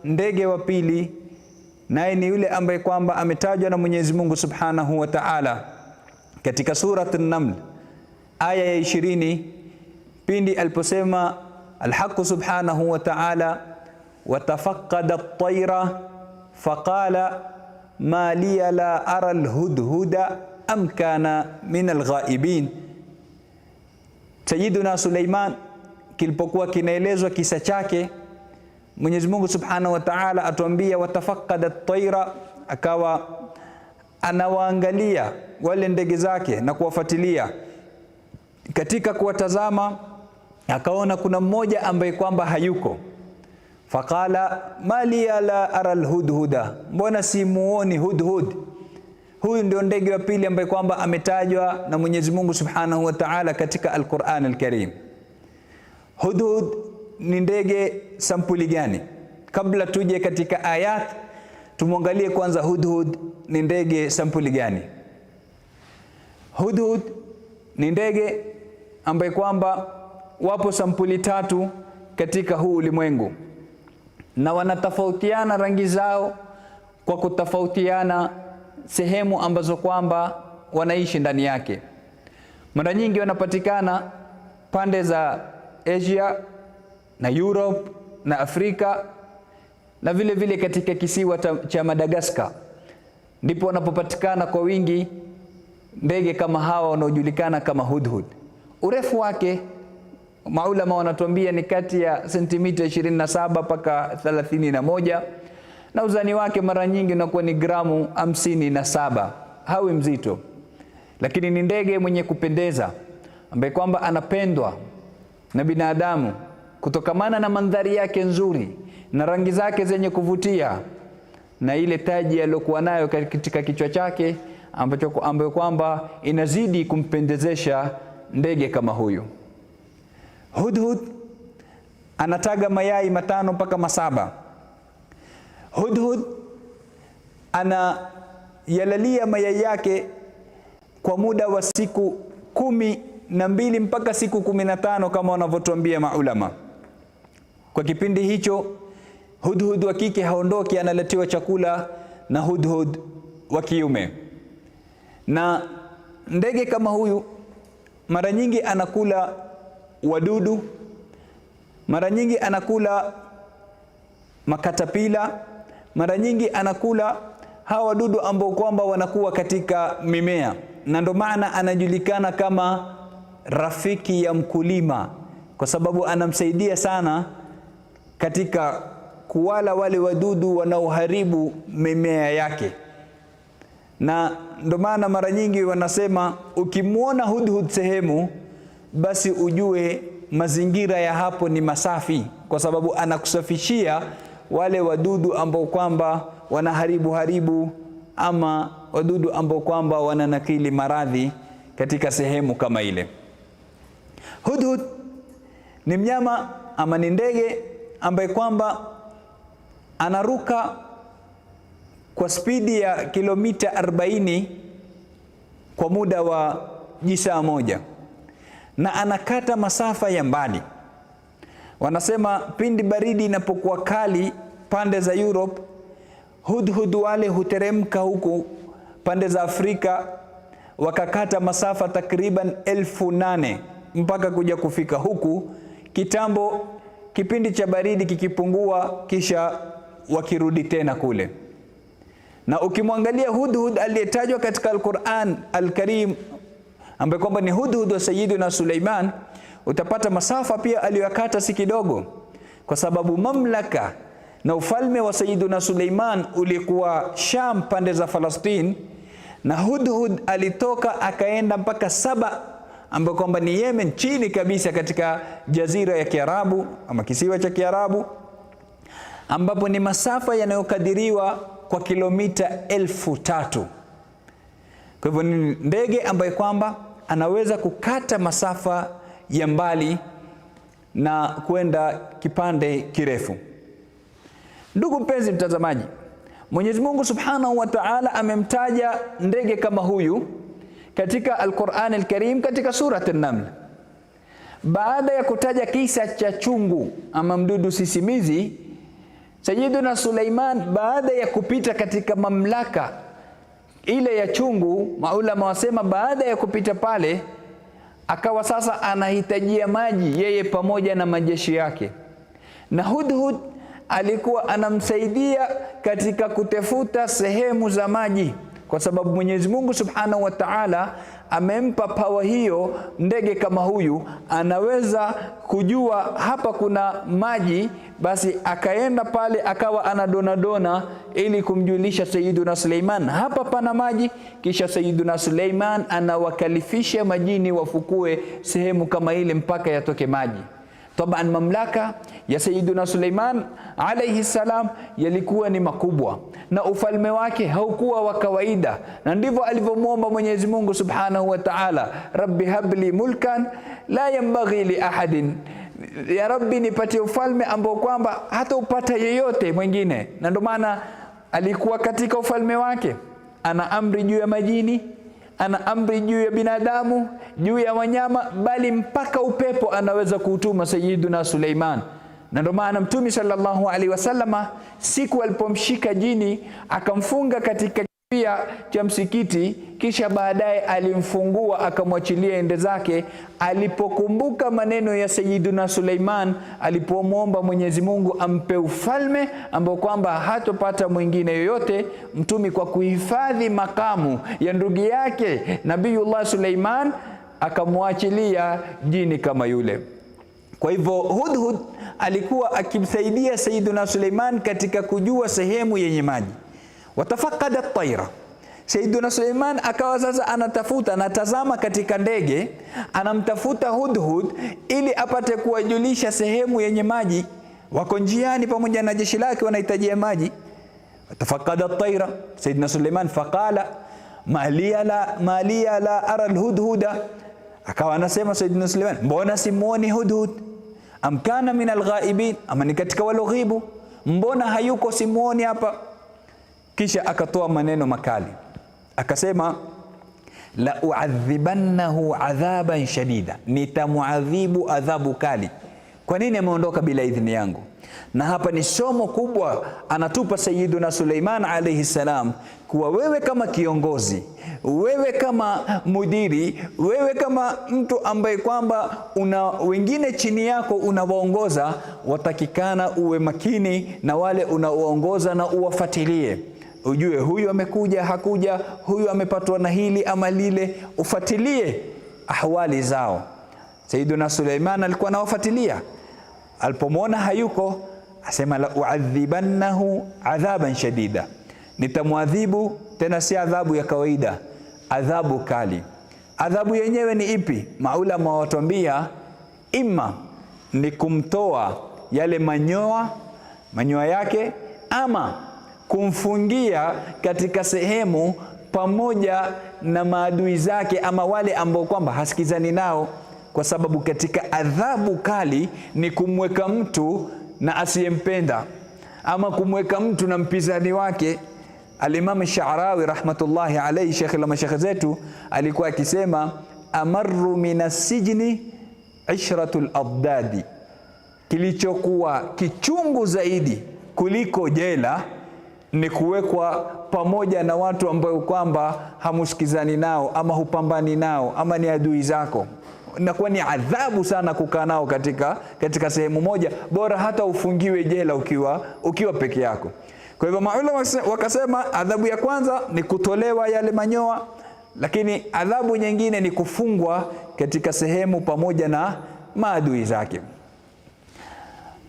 Ndege wa pili naye ni yule ambaye kwamba ametajwa na Mwenyezi Mungu Subhanahu wa Ta'ala katika surat An-Naml aya ya 20, pindi aliposema al-Haqq Subhanahu wa Ta'ala watafaqqada at-tayra faqala ma liya la ara al-hudhuda am kana min al-ghaibin. Sayyiduna Suleiman kilipokuwa kinaelezwa kisa chake, Mwenyezi Mungu Subhanahu wa Ta'ala atuambia watafaqqada at-tayra, akawa anawaangalia wale ndege zake na kuwafuatilia. Katika kuwatazama akaona kuna mmoja ambaye kwamba hayuko. Faqala mali la ara al-hudhuda, mbona simuoni hudhud? Huyu ndio ndege wa pili ambaye kwamba ametajwa na Mwenyezi Mungu Subhanahu wa Ta'ala katika Al-Qur'an Al-Karim. Hudhud ni ndege sampuli gani? Kabla tuje katika ayat, tumwangalie kwanza hudhud ni ndege sampuli gani. Hudhud ni ndege ambaye kwamba wapo sampuli tatu katika huu ulimwengu, na wanatofautiana rangi zao kwa kutofautiana sehemu ambazo kwamba wanaishi ndani yake. Mara nyingi wanapatikana pande za Asia na Europe na Afrika, na vile vile katika kisiwa cha Madagascar ndipo wanapopatikana kwa wingi ndege kama hawa wanaojulikana kama hudhud. Urefu wake maulama wanatuambia ni kati ya sentimita 27 mpaka 31, na uzani wake mara nyingi unakuwa ni gramu 57. Hawi mzito, lakini ni ndege mwenye kupendeza ambaye kwamba anapendwa na binadamu kutokamana na mandhari yake nzuri na rangi zake zenye kuvutia na ile taji aliyokuwa nayo katika kichwa chake ambayo kwamba inazidi kumpendezesha ndege kama huyu. Hudhud anataga mayai 5 mpaka 7. Hudhud anayalalia mayai yake kwa muda wa siku 12 mpaka siku 15 kama wanavyotuambia maulama. Kwa kipindi hicho hudhud wa kike haondoki, analetiwa chakula na hudhud wa kiume. Na ndege kama huyu mara nyingi anakula wadudu, mara nyingi anakula makatapila, mara nyingi anakula hawa wadudu ambao kwamba wanakuwa katika mimea, na ndo maana anajulikana kama rafiki ya mkulima, kwa sababu anamsaidia sana katika kuwala wale wadudu wanaoharibu mimea yake. Na ndo maana mara nyingi wanasema ukimwona hudhud sehemu, basi ujue mazingira ya hapo ni masafi, kwa sababu anakusafishia wale wadudu ambao kwamba wanaharibu ama wadudu ambao kwamba wananakili maradhi katika sehemu kama ile. Hudhud ni mnyama ama ni ndege ambaye kwamba anaruka kwa spidi ya kilomita 40 kwa muda wa jisaa moja, na anakata masafa ya mbali. Wanasema pindi baridi inapokuwa kali pande za Europe, hudhud wale huteremka huku pande za Afrika, wakakata masafa takriban 8,000 mpaka kuja kufika huku kitambo, kipindi cha baridi kikipungua, kisha wakirudi tena kule. Na ukimwangalia hudhud aliyetajwa katika Al-Qur'an Al-Karim ambaye kwamba ni hudhud wa Sayyidina Suleiman, utapata masafa pia aliyokata si kidogo, kwa sababu mamlaka na ufalme wa Sayyidina Suleiman ulikuwa Sham pande za Palestine, na hudhud alitoka akaenda mpaka Saba ambapo kwamba ni Yemen, chini kabisa katika jazira ya Kiarabu ama kisiwa cha Kiarabu, ambapo ni masafa yanayokadiriwa kwa kilomita 3,000. Kwa hivyo ni ndege ambaye kwamba anaweza kukata masafa ya mbali na kwenda kipande kirefu. Ndugu mpenzi mtazamaji, Mwenyezi Mungu Subhanahu wa Ta'ala amemtaja ndege kama huyu katika Al-Qur'an Al-Karim katika surat An-Naml. Baada ya kutaja kisa cha chungu ama mdudu sisimizi, Sayyiduna Suleiman baada ya kupita katika mamlaka ile ya chungu, maulama wasema baada ya kupita pale, akawa sasa anahitajia maji yeye pamoja na majeshi yake, na Hudhud alikuwa anamsaidia katika kutafuta sehemu za maji, kwa sababu Mwenyezi Mungu Subhanahu wa Ta'ala amempa pawa hiyo. Ndege kama huyu anaweza kujua hapa kuna maji, basi akaenda pale akawa anadonadona ili kumjulisha Sayyiduna Suleiman hapa pana maji. Kisha Sayyiduna Suleiman anawakalifisha majini wafukue sehemu kama ile mpaka yatoke maji. Taban, mamlaka ya Sayyiduna Suleiman alayhi salam yalikuwa ni makubwa, na ufalme wake haukuwa wa kawaida, na ndivyo alivyomwomba Mwenyezi Mungu Subhanahu wa Ta'ala, Rabbi habli mulkan la yanbaghi li ahadin, ya Rabbi nipatie ufalme ambao kwamba hata upata yeyote mwingine. Na ndio maana alikuwa katika ufalme wake ana amri juu ya majini, ana amri juu ya binadamu, juu ya wanyama, bali mpaka upepo anaweza kuutuma Sayyiduna Suleiman. Na ndio maana Mtume sallallahu alaihi wasallama siku alipomshika jini akamfunga katika kipia cha msikiti, kisha baadaye alimfungua akamwachilia ende zake, alipokumbuka maneno ya Sayyiduna Suleiman alipomwomba Mwenyezi Mungu ampe ufalme ambao kwamba hatopata mwingine yoyote. Mtume kwa kuhifadhi makamu ya ndugu yake Nabiyullah Suleiman akamwachilia jini kama yule. Kwa hivyo Hudhud alikuwa akimsaidia Sayyiduna Suleiman katika kujua sehemu yenye maji. Watafakada at-tayra, Sayyiduna Suleiman akawa sasa anatazama katika ndege, anamtafuta Hudhud ili apate kuwajulisha sehemu yenye maji. Wako njiani pamoja na jeshi lake wanahitajia maji. Watafakada at-tayra, Sayyiduna Suleiman faqala ma liya la ara al-hudhuda, akawa anasema Sayyiduna Suleiman, mbona simuoni Hudhud? Am kana min al-ghaibin, ama ni katika waloghibu, mbona hayuko, simuoni hapa. Kisha akatoa maneno makali, akasema la uadhibannahu adhaban shadida, nitamuadhibu adhabu kali. Kwa nini ameondoka bila idhini yangu? Na hapa ni somo kubwa anatupa Sayyiduna Suleiman alayhi salam, kuwa wewe kama kiongozi, wewe kama mudiri, wewe kama mtu ambaye kwamba una wengine chini yako unawaongoza, watakikana uwe makini na wale unaoongoza na uwafuatilie. Ujue huyu amekuja hakuja, huyu amepatwa na hili ama lile, ufuatilie ahwali zao. Sayyiduna Suleiman alikuwa anawafuatilia. Alipomwona hayuko, asema la uadhibannahu adhaban shadida, nitamwadhibu tena si adhabu ya kawaida, adhabu kali. Adhabu yenyewe ni ipi? Maulama watuambia ima ni kumtoa yale manyoya yake, ama kumfungia katika sehemu pamoja na maadui zake ama wale ambao kwamba hasikizani nao, kwa sababu katika adhabu kali ni kumweka mtu na asiyempenda, ama kumweka mtu na mpinzani wake. Al-Imam Sha'rawi rahmatullahi alayhi, shekhi la mashekhe zetu, alikuwa akisema amarru minas sijni ishratul abdadi, kilichokuwa kichungu zaidi kuliko jela ni kuwekwa pamoja na watu ambao kwamba hamusikizani nao ama hupambani nao ama ni adui zako. Inakuwa ni adhabu sana kukaa nao katika sehemu moja, bora hata ufungiwe jela ukiwa peke yako. Kwa hivyo maulama wakasema adhabu ya kwanza ni kutolewa yale manyoya, lakini adhabu nyingine ni kufungwa katika sehemu pamoja na maadui zake.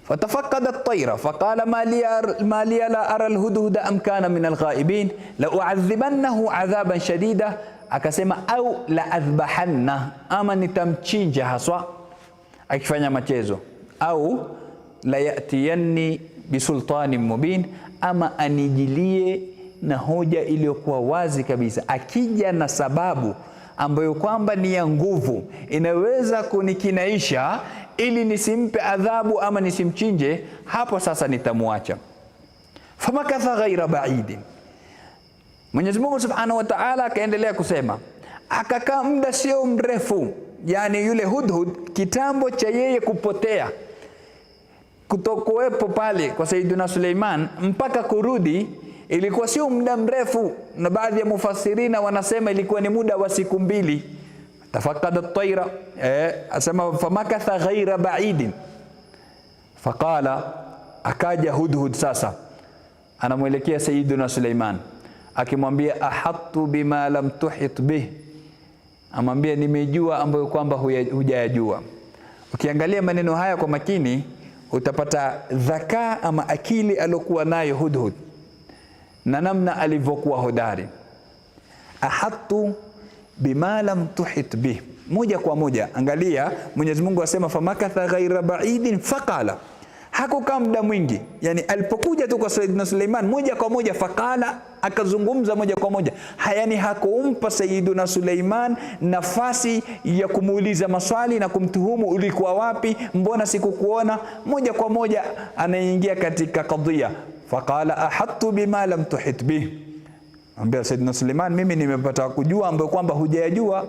Fatafakada at-tayra faqala ma liya la ara al-hudhuda am kana min al-ghaibin la u'adhibannahu adhaban shadida, akasema au la adhbahanna, ama nitamchinja haswa akifanya machezo, au la yatiyanni bisultanin mubin, ama anijilie na hoja iliyokuwa wazi kabisa. Akija na sababu ambayo kwamba ni ya nguvu, inaweza kunikinaisha ili nisimpe adhabu ama nisimchinje, hapo sasa nitamwacha. Famakatha ghaira ba'idin, Mwenyezi Mungu Subhanahu wa Ta'ala akaendelea kusema, akakaa muda sio mrefu, yani yule Hudhud kitambo cha yeye kutokuwepo pale kwa Sayyidina Suleiman mpaka kurudi ilikuwa sio muda mrefu, na baadhi ya mufassirina wanasema ilikuwa ni muda wa siku 2. Tafakada at-tayra, asema famakatha ghaira ba'idin faqala, akaja Hudhud sasa anamwelekea Sayyidina Suleiman akimwambia ahattu bima lam tuhit bih, amwambia nimejua ambayo kwamba hujayajua. Ukiangalia maneno haya kwa makini utapata dhaka ama akili alokuwa nayo Hudhud na namna alivyokuwa hodari. Ahattu bima lam tuhit bih, moja kwa moja. Angalia Mwenyezi Mungu asema famakatha ghaira ba'idin faqala, hakukaa muda mwingi, yani alipokuja tu kwa Sayyidina Suleiman moja kwa moja faqala, akazungumza moja kwa moja. Yani hakumpa Sayyidina Suleiman nafasi ya kumuuliza maswali na kumtuhumu ulikuwa wapi, mbona sikukuona. Moja kwa moja anaingia katika kadhia. Faqala ahattu bima lam tuhit bih, ambia Sayyidina Suleiman, mimi nimepata kujua ambayo kwamba hujayajua.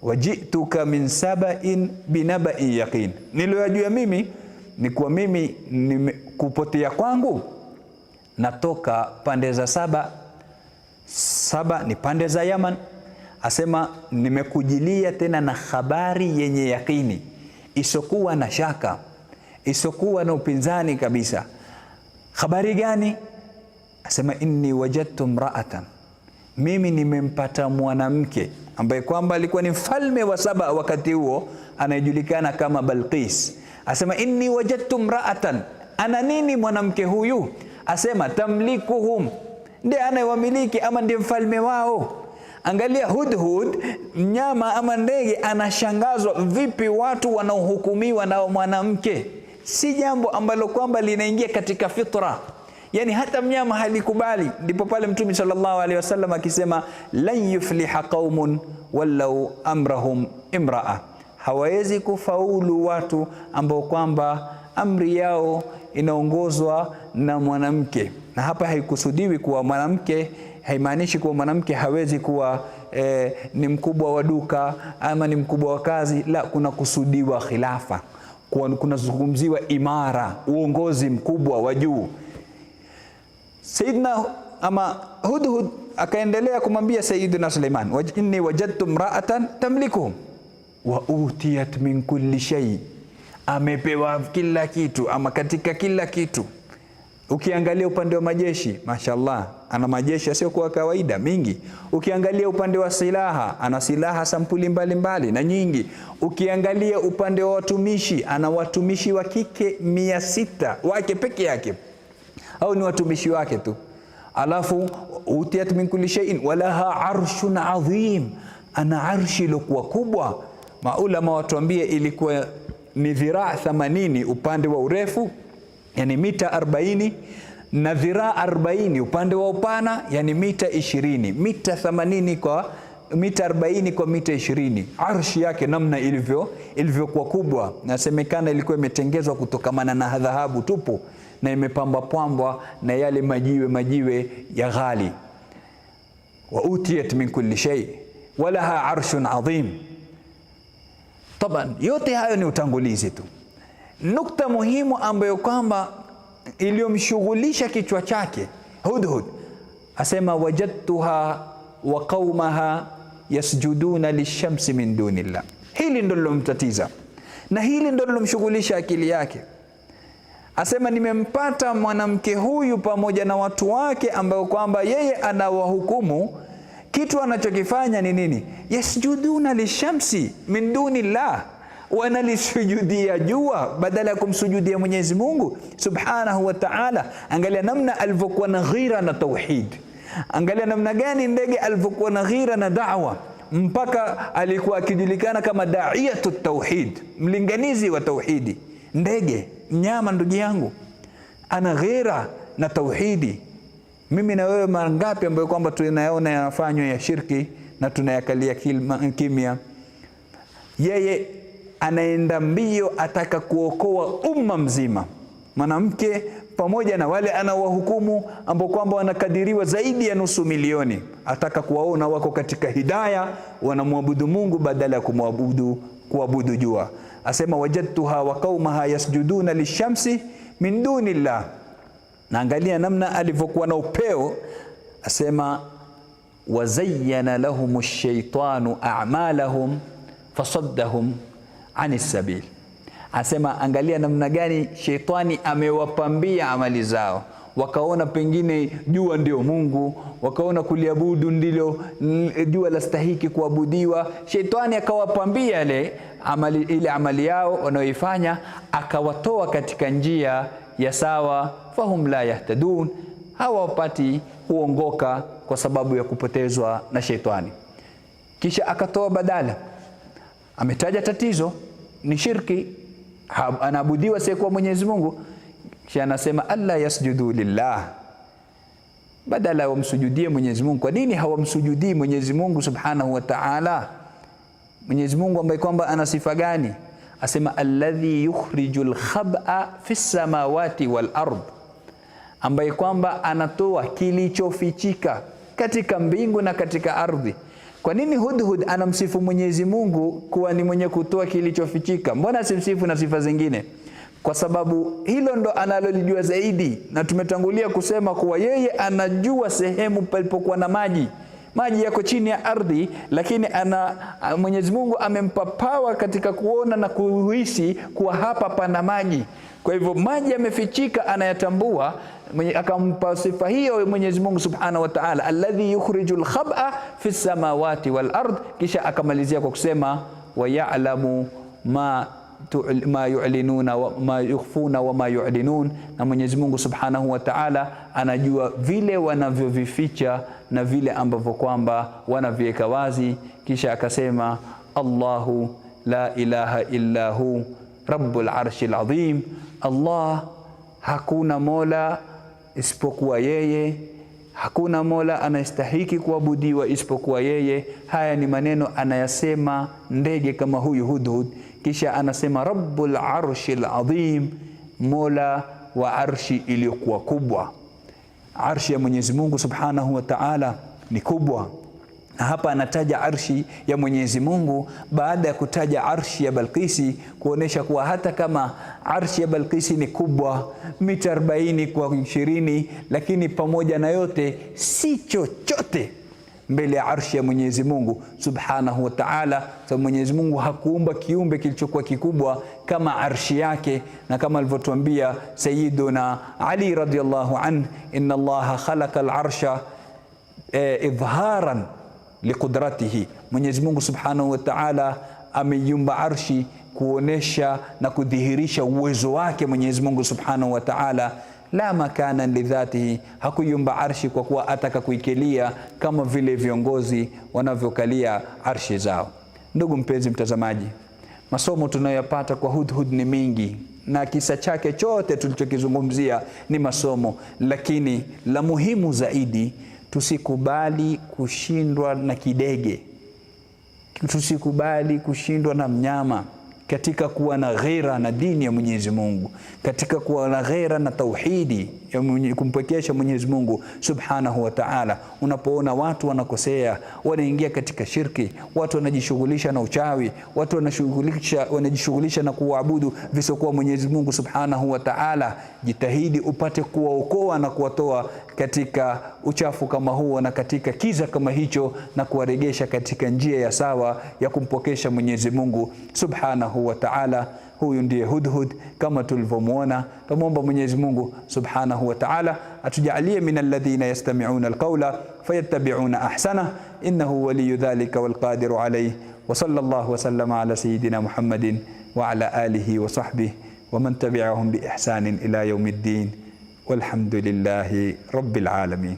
Wajituka min saba'in binaba'in yaqin, niliyojua mimi ni kwa mimi kupotea kwangu natoka pande za Saba ni pande za Yaman. Asema nimekujilia tena na habari yenye yakini, isokuwa na shaka, isokuwa na upinzani kabisa. Habari gani? Asema inni wajadtu mra'atan, mimi nimempata mwanamke ambaye kwamba alikuwa ni mfalme wa Saba wakati huo, anayejulikana kama Balqis. Asema inni wajadtu mra'atan, ana nini mwanamke huyu? Asema tamlikuhum, ndiye anayewamiliki ama ndiye mfalme wao. Angalia Hudhud, mnyama ama ndege, anashangazwa vipi watu wanaohukumiwa na mwanamke. Si jambo ambalo kwamba linaingia katika fitra, yani hata mnyama halikubali. Ndipo pale Mtume sallallahu alaihi wasallam akisema lan yufliha qaumun wallau amrahum imra'a, hawawezi kufaulu watu ambao kwamba amri yao inaongozwa na mwanamke. Na hapa haikusudiwi kuwa mwanamke, haimaanishi kuwa mwanamke hawezi kuwa ni mkubwa wa duka ama ni mkubwa wa kazi. La, kuna kusudiwa khilafa, kuna zungumziwa imara, uongozi mkubwa wa juu. Sayyidina ama Hudhud akaendelea kumwambia Sayyidina Suleiman, inni wajadtu mra'atan tamlikuhum wa utiyat min kulli shay, amepewa kila kitu ama katika kila kitu. Ukiangalia upande wa majeshi, mashallah, ana majeshi yasiyo kwa kawaida mingi. Ukiangalia upande wa silaha, ana silaha sampuli mbalimbali na nyingi. Ukiangalia upande wa watumishi, ana watumishi wa kike 600 wake peke yake, au ni watumishi wake tu. Alafu utiyat min kulli shay'in walaha arshun adhim, ana arshi ilikuwa kubwa. Maulama watuambie ilikuwa ni dhiraa 80 upande wa urefu, yani mita 40, na dhiraa 40 upande wa upana, yani mita 20. Mita 80 kwa mita 40 kwa mita 20. Arshi yake namna ilivyokuwa kubwa, nasemekana ilikuwa imetengezwa kutokamana na dhahabu tupu na imepambwa na yale majiwe ya ghali. Wa utiyat min kulli shay walaha arshun adhim. Taban, yote hayo ni utangulizi tu. Nukta muhimu ambayo kwamba iliyomshughulisha kichwa chake Hudhud, asema wajadtuha wa qaumaha yasjuduna lishamsi min dunillah. Hili ndilo lilomtatiza na hili ndilo lilomshughulisha akili yake. Asema nimempata mwanamke huyu pamoja na watu wake ambao kwamba yeye anawahukumu. Kitu anachokifanya ni nini? Yasjuduna lishamsi min dunillah, wanalisujudia jua badala ya kumsujudia Mwenyezi Mungu subhanahu wa ta'ala. Angalia namna alivyokuwa na ghira na tauhid. Angalia namna gani ndege alivyokuwa na ghira na da'wa, mpaka alikuwa akijulikana kama da'iyatu tauhid, mlinganizi wa tauhidi. Ndege, mnyama, ndugu yangu, ana ghira na tauhidi. Mimi na wewe mara ngapi ambayo kwamba tunayaona yanafanywa ya shirki na tunayakalia kimya? Yeye anaenda mbio, ataka kuokoa umma mzima, mwanamke pamoja na wale anawahukumu ambao kwamba wanakadiriwa zaidi ya 500,000. Ataka kuwaona wako katika hidayah, wanamwabudu Mungu badala ya kuabudu jua. Asema wajadtuha wa qaumaha yasjuduna lishamsi min dunillah. Na angalia namna alivyokuwa na upeo, asema wazayyana lahum ash-shaytanu a'malahum fasaddahum anis sabil. Asema angalia namna gani shetani amewapambia amali zao, wakaona pengine jua ndio Mungu, wakaona kuliabudu ndilo jua lastahiki kuabudiwa. Shetani akawapambia ile amali yao wanaoifanya, akawatoa katika njia ya sawa. Fahum la yahtadun, hawapati kuongoka kwa sababu ya kupotezwa na shetani. Kisha akatoa badala, ametaja tatizo ni shirki, anaabudiwa siyekuwa Mwenyezi Mungu. Kisha anasema alla yasjudu lillah, badala wamsujudie Mwenyezi Mungu. Kwa nini hawamsujudii Mwenyezi Mungu subhanahu wa ta'ala? Mwenyezi Mungu ambaye kwamba ana sifa gani? Asema alladhi yukhrijul khab'a fis samawati wal ard, ambaye kwamba anatoa kilichofichika katika mbingu na katika ardhi. Kwa nini Hudhud anamsifu Mwenyezi Mungu kuwa ni mwenye kutoa kilichofichika? Mbona simsifu na sifa zingine? Kwa sababu hilo ndo analolijua zaidi, na tumetangulia kusema kuwa yeye anajua sehemu palipokuwa na maji. Maji yako chini ya ardhi, lakini Mwenyezi Mungu amempa power katika kuona na kuhisi kuwa hapa pana maji. Kwa hivyo maji yamefichika anayatambua, akampa sifa hiyo Mwenyezi Mungu subhanahu wa ta'ala, alladhi yukhrijul khab'a fis samawati wal ard. Kisha akamalizia kwa kusema wa ya'lamu ma yu'linuna wa ma yukhfuna wa ma yu'linun, na Mwenyezi Mungu subhanahu wa ta'ala anajua vile wanavyovificha na vile ambavyo kwamba wanaviweka wazi. Kisha akasema Allahu la ilaha illa hu rabbul arshil azim, Allah, hakuna mola isipokuwa yeye, hakuna mola anastahiki kuabudiwa isipokuwa yeye. Haya ni maneno anayasema ndege kama huyu Hudhud. Kisha anasema rabbul arshil azim, mola wa arshi iliyokuwa kubwa. Arshi ya Mwenyezi Mungu subhanahu wa ta'ala ni kubwa, na hapa anataja arshi ya Mwenyezi Mungu baada ya kutaja arshi ya Balkisi, kuonesha kuwa hata kama arshi ya Balkisi ni kubwa mita 40 kwa 20, lakini pamoja na yote si chochote mbele ya arshi ya Mwenyezi Mungu subhanahu wa ta'ala. Sababu Mwenyezi Mungu hakuumba kiumbe kilichokuwa kikubwa kama arshi yake, na kama alivyotuambia Sayyiduna Ali radhiyallahu anhu, inna Allaha khalaqa al-arsha idharan liqudratihi, Mwenyezi Mungu subhanahu wa ta'ala ameiumba arshi kuonesha na kudhihirisha uwezo wake Mwenyezi Mungu subhanahu wa ta'ala. La makana lidhatihi, hakuiumba arshi kwa kuwa ataka kuikelia kama vile viongozi wanavyokalia arshi zao. Ndugu mpenzi mtazamaji, masomo tunayopata kwa Hudhud ni mingi, na kisa chake chote tulichokizungumzia ni masomo, lakini la muhimu zaidi, tusikubali kushindwa na kidege, tusikubali kushindwa na mnyama katika kuwa na ghera na dini ya Mwenyezi Mungu, katika kuwa na ghera na tauhidi ya kumpwekesha Mwenyezi Mungu subhanahu wa ta'ala. Unapoona watu wanakosea, wanaingia katika shirki, watu wanajishughulisha na uchawi, watu wanajishughulisha na kuabudu visokuwa Mwenyezi Mungu subhanahu wa ta'ala, jitahidi upate kuwaokoa na kuwatoa katika uchafu kama huo na katika kiza kama hicho, na kuwaregesha katika njia ya sawa ya kumpokesha Mwenyezi Mungu subhanahu wa ta'ala. Huyu ndiye Hudhud kama tulivyomuona. Tumuomba Mwenyezi Mungu subhanahu wa ta'ala atujalie min alladhina yastami'una alqawla fayattabi'una ahsana, innahu waliyyu dhalika walqadiru alayhi. Wa sallallahu wa sallama ala sayyidina Muhammadin wa ala alihi wa sahbihi wa man tabi'ahum bi ihsanin ila yawmiddin, walhamdulillahi rabbil alamin.